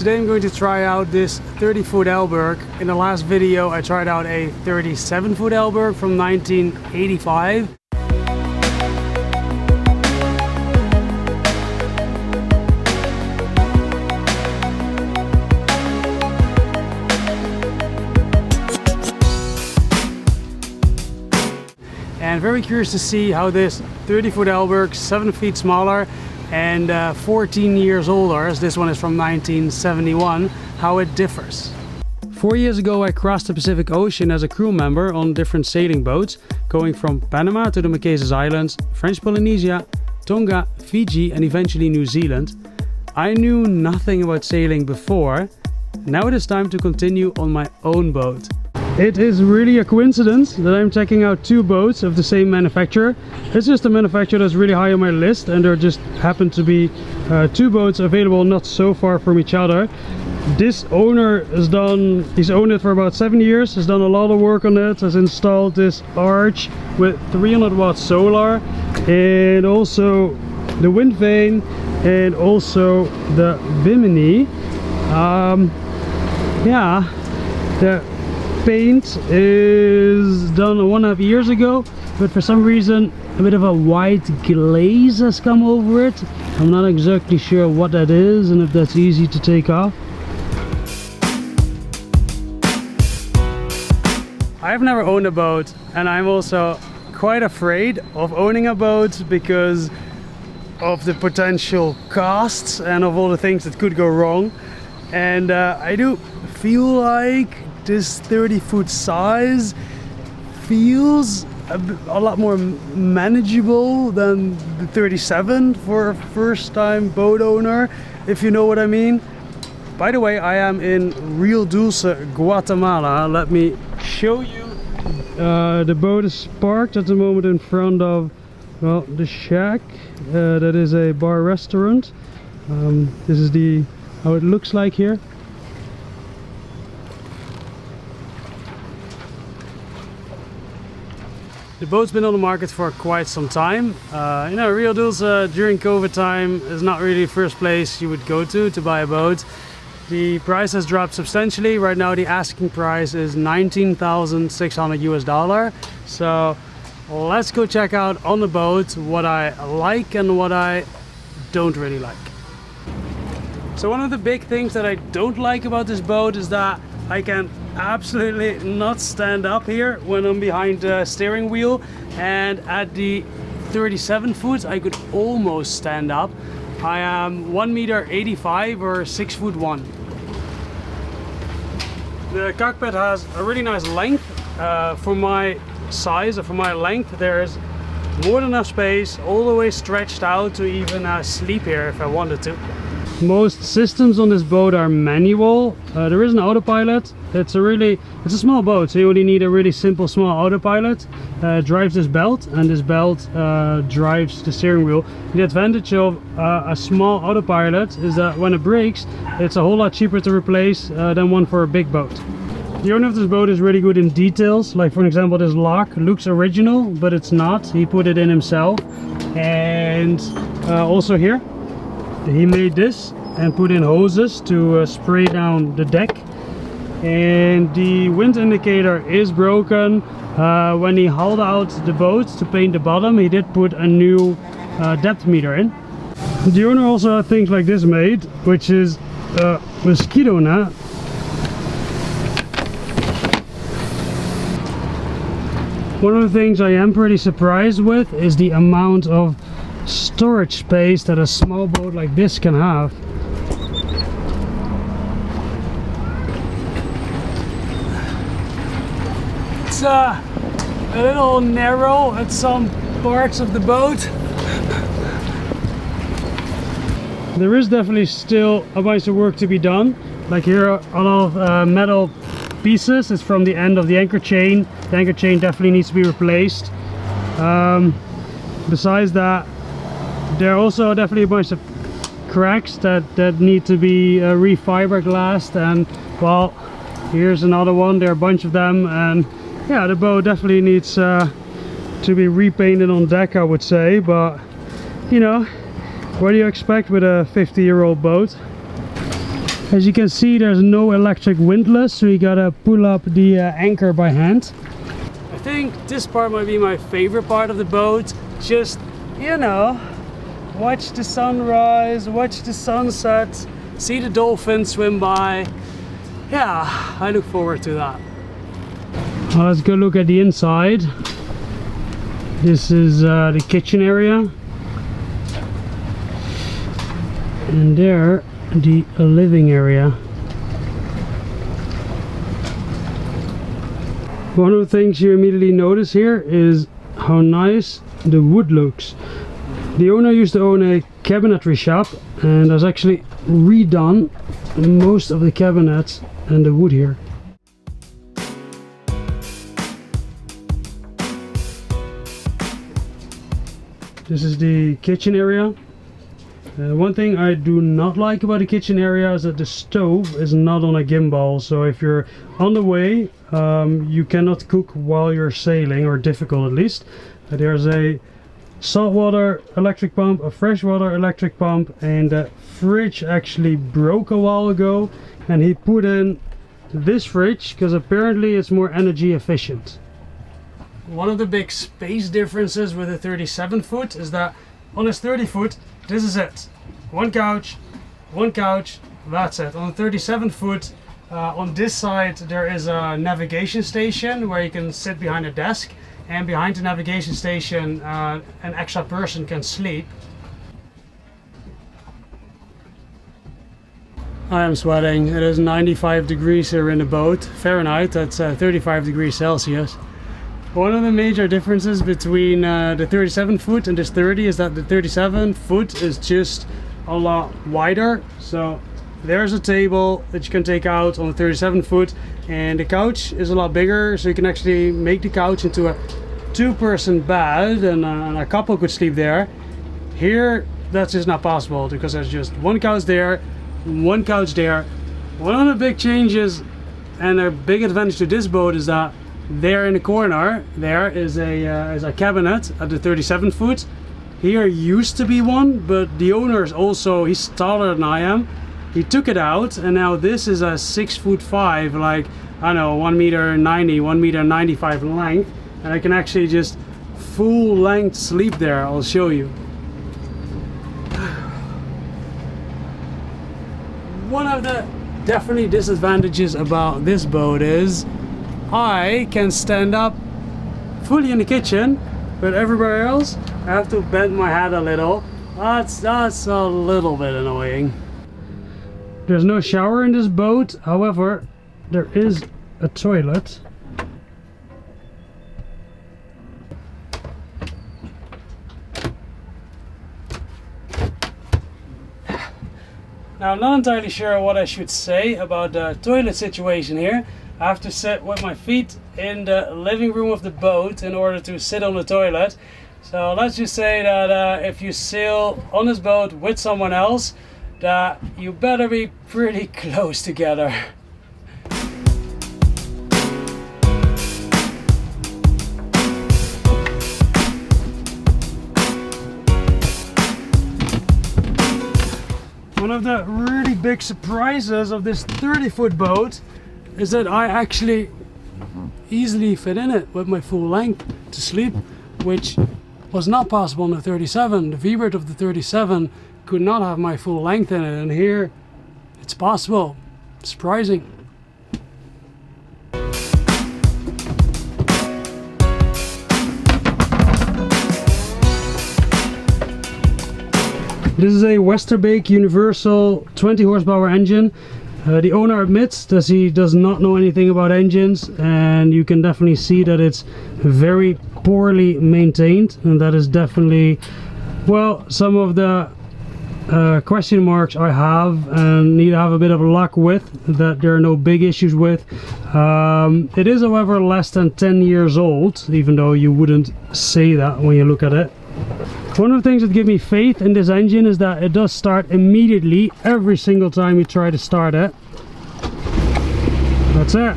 Today I'm going to try out this 30-foot Alberg. In the last video I tried out a 37-foot Alberg from 1985. And very curious to see how this 30-foot Alberg, 7 feet smaller and 14 years older, as this one is from 1971, how it differs. 4 years ago I crossed the Pacific Ocean as a crew member on different sailing boats, going from Panama to the Marquesas Islands, French Polynesia, Tonga, Fiji and eventually New Zealand. I knew nothing about sailing before. Now it is time to continue on my own boat. It is really a coincidence that I'm checking out two boats of the same manufacturer. It's just a manufacturer that's really high on my list, and there just happen to be two boats available not so far from each other. This owner he's owned it for about 7 years, has done a lot of work on it, has installed this arch with 300 watt solar and also the wind vane and also the bimini. The paint is done 1.5 years ago, but for some reason a bit of a white glaze has come over it. I'm not exactly sure what that is and if that's easy to take off. I've never owned a boat, and I'm also quite afraid of owning a boat because of the potential costs and of all the things that could go wrong. And I do feel like this 30-foot size feels a lot more manageable than the 37 for a first-time boat owner, if you know what I mean. By the way, I am in Rio Dulce, Guatemala. Let me show you. The boat is parked at the moment in front of, well, the shack. That is a bar restaurant. This is how it looks like here. The boat's been on the market for quite some time. You know, Rio Dulce during COVID time is not really the first place you would go to buy a boat. The price has dropped substantially. Right now the asking price is $19,600 US. So let's go check out on the boat what I like and what I don't really like. So one of the big things that I don't like about this boat is that I can absolutely not stand up here when I'm behind the steering wheel, and at the 37 foot I could almost stand up. I am 1.85 m or 6'1". The cockpit has a really nice length for my size and for my length. There is more than enough space all the way stretched out to even sleep here if I wanted to. Most systems on this boat are manual. There is an autopilot. It's a small boat, so you only need a really simple small autopilot. Drives this belt, and this belt drives the steering wheel. The advantage of a small autopilot is that when it breaks, it's a whole lot cheaper to replace than one for a big boat. The owner of this boat is really good in details. Like for example, this lock looks original, but it's not. He put it in himself. And also here, he made this and put in hoses to spray down the deck. And the wind indicator is broken. When he hauled out the boat to paint the bottom, he did put a new depth meter in. The owner also had things like this made, which is a mosquito net. One of the things I am pretty surprised with is the amount of storage space that a small boat like this can have. It's a little narrow at some parts of the boat. There is definitely still a bunch of work to be done. Like here, a lot of metal pieces. It's from the end of the anchor chain. The anchor chain definitely needs to be replaced. Besides that, there are also definitely a bunch of cracks that need to be re-fiberglassed, and well, here's another one. There are a bunch of them, and yeah, the boat definitely needs to be repainted on deck, I would say. But you know, what do you expect with a 50-year-old boat? As you can see, there's no electric windlass, so you gotta pull up the anchor by hand. I think this part might be my favorite part of the boat. Just, you know, watch the sunrise, watch the sunset, see the dolphins swim by. Yeah, I look forward to that. Well, let's go look at the inside. This is the kitchen area. And there, the living area. One of the things you immediately notice here is how nice the wood looks. The owner used to own a cabinetry shop and has actually redone most of the cabinets and the wood here. This is the kitchen area. One thing I do not like about the kitchen area is that the stove is not on a gimbal, so if you're on the way you cannot cook while you're sailing, or difficult at least. There's a saltwater electric pump, a freshwater electric pump, and the fridge actually broke a while ago and he put in this fridge because apparently it's more energy efficient. One of the big space differences with a 37 foot is that on this 30 foot, this is it. One couch, that's it. On the 37 foot, on this side there is a navigation station where you can sit behind a desk, and behind the navigation station an extra person can sleep. I am sweating. It is 95 degrees here in the boat. Fahrenheit, that's 35 degrees Celsius. One of the major differences between the 37 foot and this 30 is that the 37 foot is just a lot wider. So there's a table that you can take out on the 37 foot, and the couch is a lot bigger, so you can actually make the couch into a two-person bed, and a couple could sleep there. Here that's just not possible because there's just one couch there, one couch there. One of the big changes and a big advantage to this boat is that there in the corner there is a cabinet at the 37 foot. Here used to be one, but the owner is also, he's taller than I am. He took it out, and now this is a 6'5", like, I don't know, 1m90, 1m95 length, and I can actually just full length sleep there. I'll show you. One of the definitely disadvantages about this boat is I can stand up fully in the kitchen, but everywhere else I have to bend my head a little. That's a little bit annoying. There's no shower in this boat, however there is a toilet. Now I'm not entirely sure what I should say about the toilet situation here. I have to sit with my feet in the living room of the boat in order to sit on the toilet. So let's just say that if you sail on this boat with someone else, that you better be pretty close together. One of the really big surprises of this 30-foot boat is that I actually easily fit in it with my full length to sleep, which was not possible on the 37. The V-bird of the 37 could not have my full length in it, and here it's possible. Surprising. This is a Westerbeke Universal 20 horsepower engine. The owner admits that he does not know anything about engines, and you can definitely see that it's very poorly maintained, and that is definitely, well, some of the question marks I have and need to have a bit of luck with, that there are no big issues with. It is, however, less than 10 years old, even though you wouldn't say that when you look at it. One of the things that give me faith in this engine is that it does start immediately every single time you try to start it. That's it.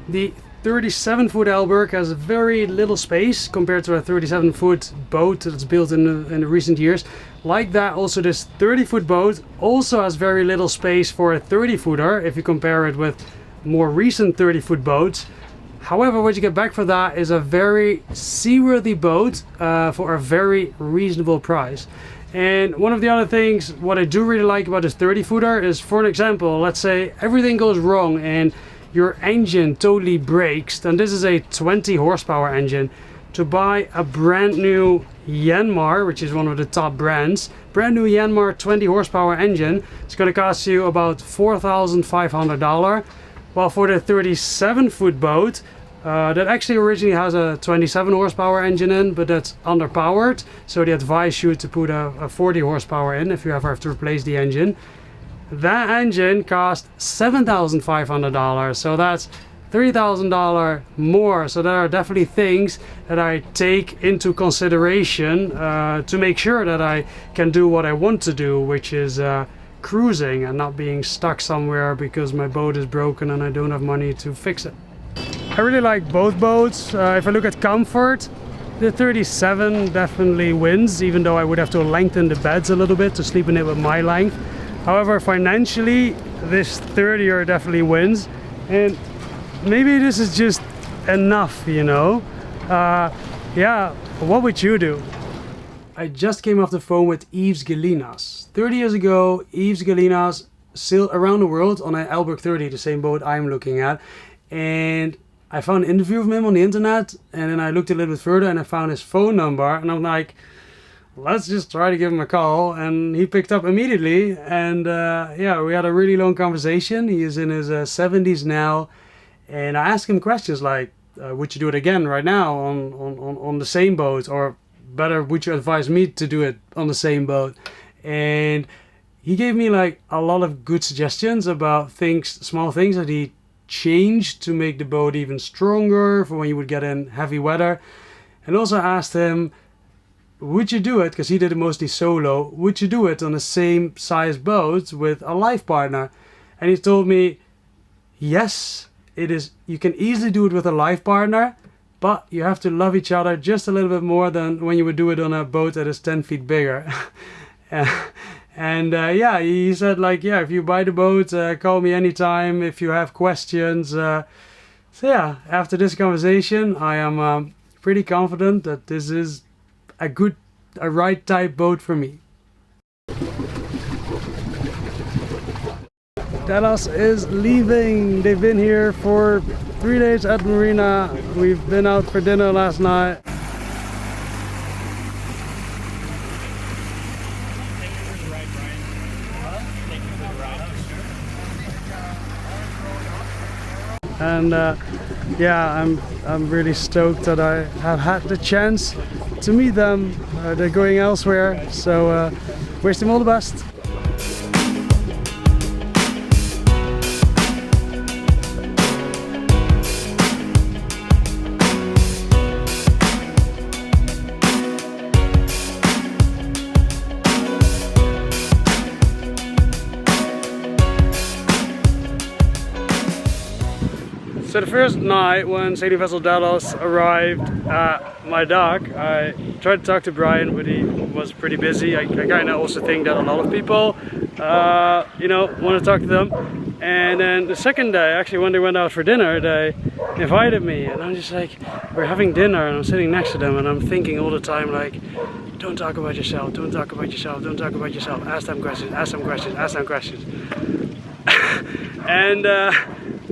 The 37-foot Alberg has very little space compared to a 37-foot boat that's built in the recent years. Like that, also this 30-foot boat also has very little space for a 30-footer if you compare it with more recent 30-foot boats. However, what you get back for that is a very seaworthy boat for a very reasonable price. And one of the other things, what I do really like about this 30-footer is, for an example, let's say everything goes wrong and your engine totally breaks, then this is a 20 horsepower engine. To buy a brand new Yanmar, which is one of the top brands, brand new Yanmar 20 horsepower engine, it's going to cost you about $4,500. While for the 37-foot boat, that actually originally has a 27 horsepower engine in, but that's underpowered, so they advise you to put a 40 horsepower in if you ever have to replace the engine. That engine cost $7,500, so that's $3,000 more. So there are definitely things that I take into consideration to make sure that I can do what I want to do, which is cruising and not being stuck somewhere because my boat is broken and I don't have money to fix it. I really like both boats. If I look at comfort, the 37 definitely wins, even though I would have to lengthen the beds a little bit to sleep in it with my length. However, financially, this 30er definitely wins, and maybe this is just enough, you know. Yeah, what would you do? I just came off the phone with Yves Galinas. 30 years ago, Yves Galinas sailed around the world on an Alberg 30, the same boat I'm looking at, and I found an interview of him on the internet, and then I looked a little bit further and I found his phone number, and I'm like, let's just try to give him a call. And he picked up immediately, and yeah, we had a really long conversation. He is in his 70s now, and I asked him questions like, would you do it again right now on the same boat, or better, would you advise me to do it on the same boat? And he gave me like a lot of good suggestions about things, small things that he changed to make the boat even stronger for when you would get in heavy weather. And also asked him, would you do it, because he did it mostly solo, would you do it on the same size boat with a life partner? And he told me, yes, it is. You can easily do it with a life partner, but you have to love each other just a little bit more than when you would do it on a boat that is 10 feet bigger. And yeah, he said like, yeah, if you buy the boat, call me anytime if you have questions. So yeah, after this conversation, I am pretty confident that this is a right type boat for me. Dallas is leaving. They've been here for 3 days at Marina. We've been out for dinner last night. And yeah, I'm really stoked that I have had the chance to meet them. They're going elsewhere, so wish them all the best. So the first night when sailing vessel Dallas arrived at my dock, I tried to talk to Brian, but he was pretty busy. I kind of also think that a lot of people, you know, want to talk to them. And then the second day, actually when they went out for dinner, they invited me, and I'm just like, we're having dinner, and I'm sitting next to them, and I'm thinking all the time like, don't talk about yourself, don't talk about yourself, don't talk about yourself, ask them questions, ask them questions, ask them questions. And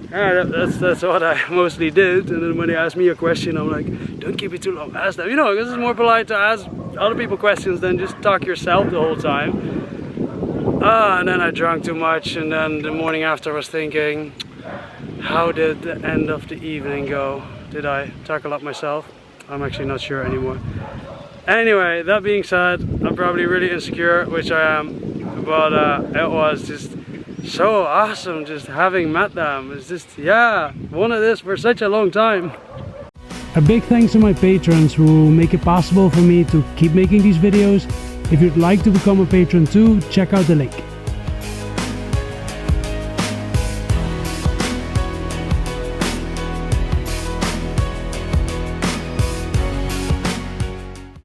yeah, that's what I mostly did. And then when they asked me a question, I'm like, don't keep it too long, ask them. You know, because it's more polite to ask other people questions than just talk yourself the whole time. And then I drank too much, and then the morning after I was thinking, how did the end of the evening go? Did I talk a lot myself? I'm actually not sure anymore. Anyway, that being said, I'm probably really insecure, which I am, but it was just so awesome just having met them. It's just, yeah, wanted this for such a long time. A big thanks to my patrons who make it possible for me to keep making these videos. If you'd like to become a patron too, check out the link.